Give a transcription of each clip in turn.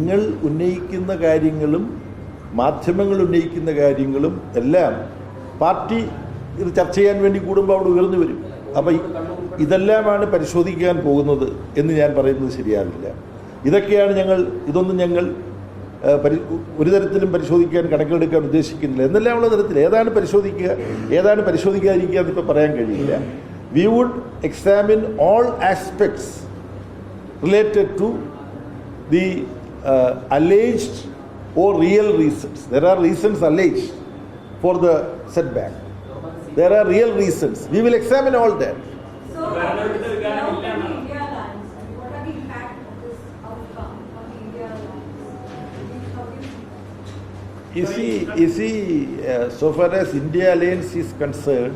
നിങ്ങൾ ഉന്നയിക്കുന്ന കാര്യങ്ങളും മാധ്യമങ്ങൾ ഉന്നയിക്കുന്ന കാര്യങ്ങളും എല്ലാം പാർട്ടി ഇത് ചർച്ച ചെയ്യാൻ വേണ്ടി കൂടുമ്പോൾ അവിടെ ഉയർന്നു വരും. അപ്പം ഇതെല്ലാമാണ് പരിശോധിക്കാൻ പോകുന്നത് എന്ന് ഞാൻ പറയുന്നത് ശരിയാവില്ല. ഇതൊക്കെയാണ് ഇതൊന്നും ഞങ്ങൾ ഒരു തരത്തിലും പരിശോധിക്കാൻ കണക്കിലെടുക്കാൻ ഉദ്ദേശിക്കുന്നില്ല. എന്നെല്ലാമുള്ള തരത്തിൽ ഏതാണ് പരിശോധിക്കുക ഏതാണ് പരിശോധിക്കാതിരിക്കുക എന്നിപ്പോൾ പറയാൻ കഴിയില്ല. We would examine all aspects related to the alleged or real reasons. There are reasons alleged for the setback. There are real reasons. We will examine all that. So, now the India Alliance, what are the impact of this outcome on the India Alliance? You see, so far as India Alliance is concerned,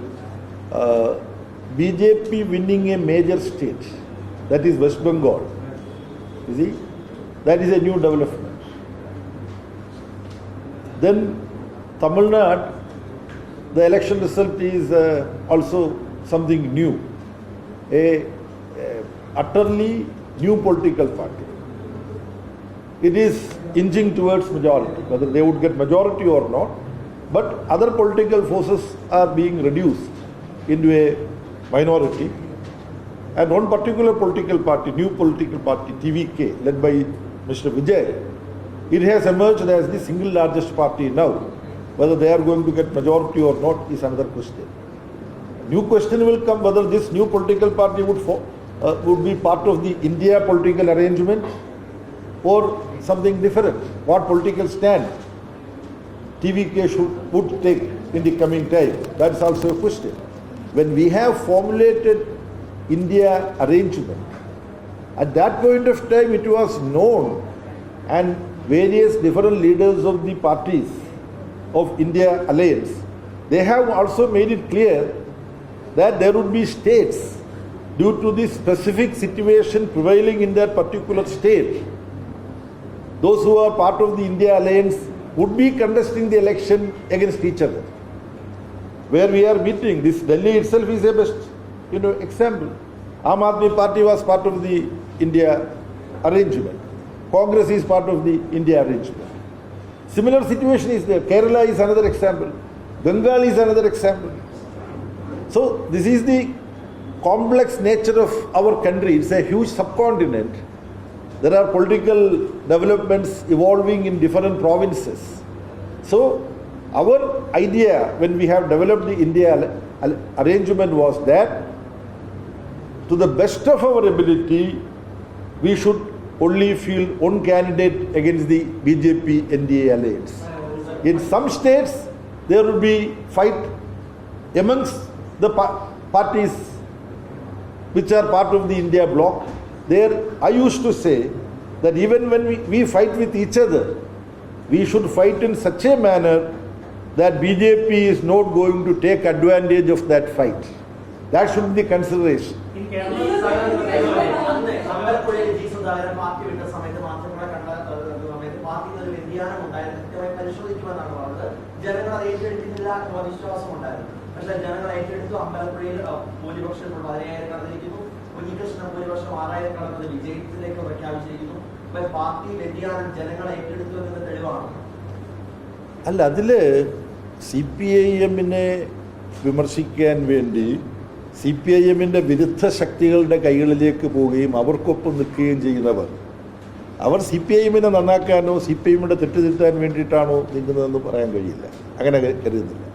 BJP winning a major state, that is West Bengal. You see, that is a new development. Then Tamil Nadu, the election result is also something new, a utterly new political party. It is inching towards majority, whether they would get majority or not, but other political forces are being reduced into a minority. And one particular political party, new political party, TVK, led by Mr. Vijay, it has emerged as the single largest party now. Whether they are going to get majority or not is another question. New question will come whether this new political party would be part of the India political arrangement or something different. What political stand TVK would take in the coming time, that is also a question. When we have formulated India arrangement, at that point of time it was known, and various different leaders of the parties of India Alliance, they have also made it clear that there would be states, due to the specific situation prevailing in that particular state, those who are part of the India Alliance would be contesting the election against each other. Where we are meeting, this Delhi itself is a best example. Aam Aadmi Party was part of the India arrangement. Congress is part of the India arrangement. Similar situation is there. Kerala is another example. Bengal is another example. So this is the complex nature of our country. It's a huge subcontinent. There are political developments evolving in different provinces. So our idea when we have developed the India arrangement was that to the best of our ability, we should only field one candidate against the BJP NDA alliance. In some states, there will be fight amongst the parties which are part of the India bloc. There, I used to say that even when we fight with each other, we should fight in such a manner that BJP is not going to take advantage of that fight. That should be the consideration. അല്ല, അതിൽ CPIM-നെ വിമർശിക്കാൻ വേണ്ടി CPIM-ന്റെ വിരുദ്ധ ശക്തികളുടെ കൈകളിലേക്ക് പോവുകയും അവർക്കൊപ്പം നിൽക്കുകയും ചെയ്യുന്നവർ, അവർ CPIM-നെ നന്നാക്കാനോ CPIM-ന്റെ തെറ്റുതിരുത്താൻ വേണ്ടിയിട്ടാണോ നീങ്ങുന്നതെന്ന് പറയാൻ കഴിയില്ല. അങ്ങനെ കരുതുന്നില്ല.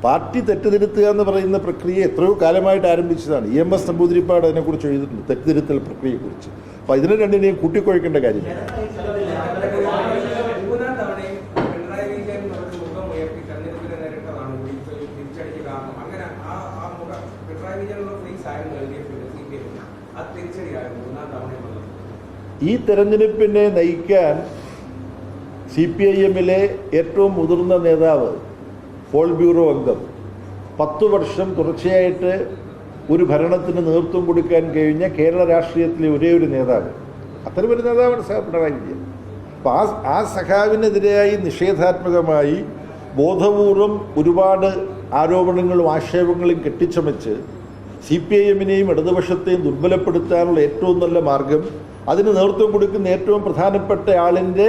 പാർട്ടി തെറ്റുതിരുത്തുക എന്ന് പറയുന്ന പ്രക്രിയ എത്രയോ കാലമായിട്ട് ആരംഭിച്ചതാണ്. EMS നമ്പൂതിരിപ്പാട് അതിനെക്കുറിച്ച് എഴുതിയിട്ടുണ്ട്, തെറ്റുതിരുത്തൽ പ്രക്രിയയെക്കുറിച്ച്. അപ്പോൾ ഇതിനെ രണ്ടിനെയും കൂട്ടിക്കുഴക്കേണ്ട കാര്യമില്ല. ഈ തെരഞ്ഞെടുപ്പിനെ നയിക്കാൻ CPIM-ലെ ഏറ്റവും മുതിർന്ന നേതാവ്, പോൾ ബ്യൂറോ അംഗം, 10 വർഷം തുടർച്ചയായിട്ട് ഒരു ഭരണത്തിന് നേതൃത്വം കൊടുക്കാൻ കഴിഞ്ഞ കേരള രാഷ്ട്രീയത്തിലെ ഒരേ ഒരു നേതാവ്, അത്തരമൊരു നേതാവാണ് സഖാവ് പിണറായി വിജയൻ. അപ്പോൾ ആ സഖാവിനെതിരായി നിഷേധാത്മകമായി ബോധപൂർവം ഒരുപാട് ആരോപണങ്ങളും ആക്ഷേപങ്ങളും കെട്ടിച്ചമച്ച് CPIM-നെയും ഇടതുപക്ഷത്തെയും ദുർബലപ്പെടുത്താനുള്ള ഏറ്റവും നല്ല മാർഗം അതിന് നേതൃത്വം കൊടുക്കുന്ന ഏറ്റവും പ്രധാനപ്പെട്ട ആളിൻ്റെ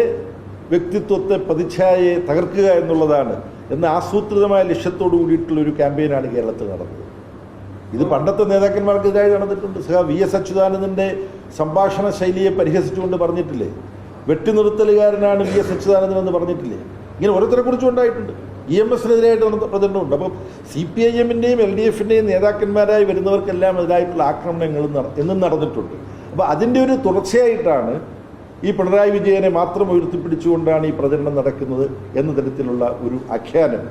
വ്യക്തിത്വത്തെ പ്രതിച്ഛായയെ തകർക്കുക എന്നുള്ളതാണ് എന്ന ആസൂത്രിതമായ ലക്ഷ്യത്തോടു കൂടിയിട്ടുള്ള ഒരു ക്യാമ്പയിനാണ് കേരളത്തിൽ നടന്നത്. ഇത് പണ്ടത്തെ നേതാക്കന്മാർക്കെതിരായി നടന്നിട്ടുണ്ട്. വി എസ് അച്യുതാനന്ദൻ്റെ സംഭാഷണ ശൈലിയെ പരിഹസിച്ചുകൊണ്ട് പറഞ്ഞിട്ടില്ലേ, വെട്ടിനിർത്തലുകാരനാണ് വി എസ് അച്യുതാനന്ദൻ എന്ന് പറഞ്ഞിട്ടില്ലേ? ഇങ്ങനെ ഓരോരുത്തരെ കുറിച്ചും ഉണ്ടായിട്ടുണ്ട്. EMS-നെതിരായിട്ട് നടന്ന പ്രചരണമുണ്ട്. അപ്പം CPIM-ൻ്റെയും LDF-ൻ്റെയും നേതാക്കന്മാരായി വരുന്നവർക്കെല്ലാം എതിരായിട്ടുള്ള ആക്രമണങ്ങൾ എന്നും നടന്നിട്ടുണ്ട്. അപ്പോൾ അതിൻ്റെ ഒരു തുടർച്ചയായിട്ടാണ് ഈ പിണറായി വിജയനെ മാത്രം ഉയർത്തിപ്പിടിച്ചുകൊണ്ടാണ് ഈ പ്രചരണം നടക്കുന്നത് എന്ന തരത്തിലുള്ള ഒരു ആഖ്യാനം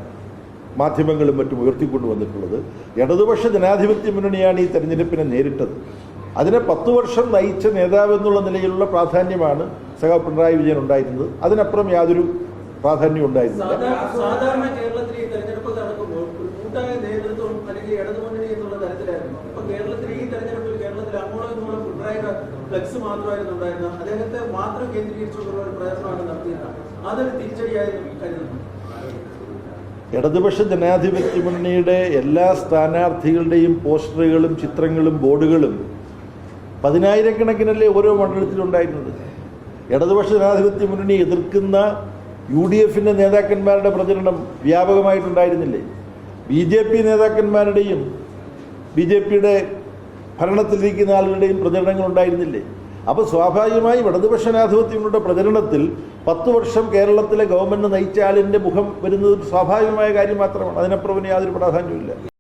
മാധ്യമങ്ങളും മറ്റും ഉയർത്തിക്കൊണ്ടുവന്നിട്ടുള്ളത്. ഇടതുപക്ഷ ജനാധിപത്യ മുന്നണിയാണ് ഈ തെരഞ്ഞെടുപ്പിനെ നേരിട്ടത്. അതിനെ 10 വർഷം നയിച്ച നേതാവ് എന്നുള്ള നിലയിലുള്ള പ്രാധാന്യമാണ് പിണറായി വിജയൻ ഉണ്ടായിരുന്നത്. അതിനപ്പുറം യാതൊരു പ്രാധാന്യം ഉണ്ടായിരുന്നില്ല. സാധാരണ കേരളത്തിൽ ഈ തെരഞ്ഞെടുപ്പ് നടക്കുമ്പോൾ കൂട്ടായ നേതൃത്വം അല്ലെങ്കിൽ ഇടതുമുന്നണി എന്നുള്ള തരത്തിലായിരുന്നു. ഇപ്പൊ കേരളത്തിൽ ഈ തെരഞ്ഞെടുപ്പിൽ കേരളത്തിൽ അങ്ങോളം ഇങ്ങോളം പിണറായിയുടെ ഫ്ലെക്സ് മാത്രമായിരുന്നു ഉണ്ടായിരുന്നത്. അദ്ദേഹത്തെ മാത്രം കേന്ദ്രീകരിച്ചുകൊണ്ടുള്ള ഒരു പ്രയത്നമാണ് നടത്തിയത്. അതൊരു തിരിച്ചടിയായി കരുതുന്നു. ഇടതുപക്ഷ ജനാധിപത്യ മുന്നണിയുടെ എല്ലാ സ്ഥാനാർത്ഥികളുടെയും പോസ്റ്ററുകളും ചിത്രങ്ങളും ബോർഡുകളും 10,000-കണക്കിനല്ലേ ഓരോ മണ്ഡലത്തിലുണ്ടായിരുന്നത്. ഇടതുപക്ഷ ജനാധിപത്യ മുന്നണി എതിർക്കുന്ന UDF-ൻ്റെ നേതാക്കന്മാരുടെ പ്രചരണം വ്യാപകമായിട്ടുണ്ടായിരുന്നില്ലേ? BJP നേതാക്കന്മാരുടെയും BJP-യുടെ ഭരണത്തിലിരിക്കുന്ന ആളുകളുടെയും പ്രചരണങ്ങൾ ഉണ്ടായിരുന്നില്ലേ? അപ്പോൾ സ്വാഭാവികമായും ഇടതുപക്ഷ ജനാധിപത്യങ്ങളുടെ പ്രചരണത്തിൽ 10 വർഷം കേരളത്തിലെ ഗവൺമെൻറ് നയിച്ച ആളിൻ്റെ മുഖം വരുന്നത് സ്വാഭാവികമായ കാര്യം മാത്രമാണ്. അതിനപ്പുറം യാതൊരു പ്രാധാന്യമില്ല.